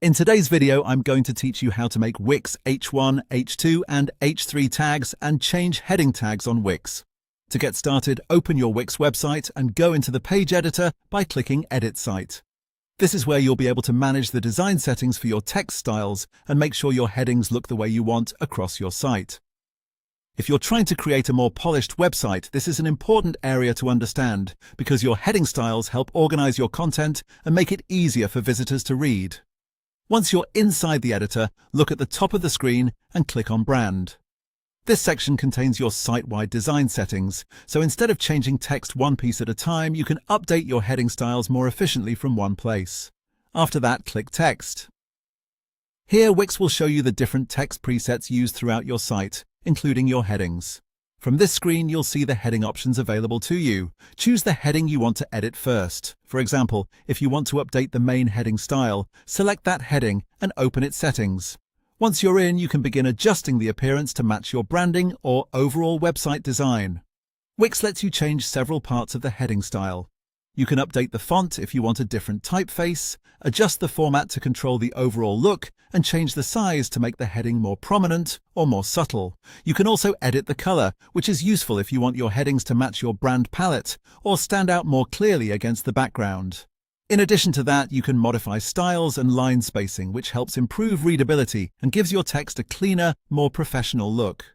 In today's video, I'm going to teach you how to make Wix H1, H2, and H3 tags and change heading tags on Wix. To get started, open your Wix website and go into the page editor by clicking Edit Site. This is where you'll be able to manage the design settings for your text styles and make sure your headings look the way you want across your site. If you're trying to create a more polished website, this is an important area to understand because your heading styles help organize your content and make it easier for visitors to read. Once you're inside the editor, look at the top of the screen and click on Brand. This section contains your site-wide design settings, so instead of changing text one piece at a time, you can update your heading styles more efficiently from one place. After that, click Text. Here, Wix will show you the different text presets used throughout your site, including your headings. From this screen, you'll see the heading options available to you. Choose the heading you want to edit first. For example, if you want to update the main heading style, select that heading and open its settings. Once you're in, you can begin adjusting the appearance to match your branding or overall website design. Wix lets you change several parts of the heading style. You can update the font if you want a different typeface, adjust the format to control the overall look, and change the size to make the heading more prominent or more subtle. You can also edit the color, which is useful if you want your headings to match your brand palette or stand out more clearly against the background. In addition to that, you can modify styles and line spacing, which helps improve readability and gives your text a cleaner, more professional look.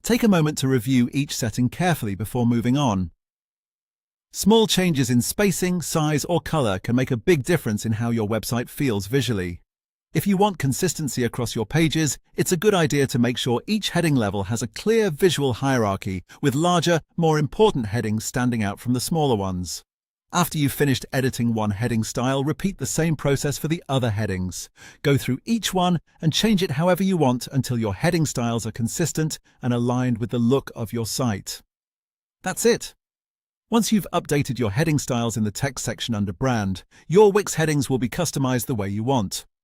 Take a moment to review each setting carefully before moving on. Small changes in spacing, size, or color can make a big difference in how your website feels visually. If you want consistency across your pages, it's a good idea to make sure each heading level has a clear visual hierarchy, with larger, more important headings standing out from the smaller ones. After you've finished editing one heading style, repeat the same process for the other headings. Go through each one and change it however you want until your heading styles are consistent and aligned with the look of your site. That's it. Once you've updated your heading styles in the text section under Brand, your Wix headings will be customized the way you want.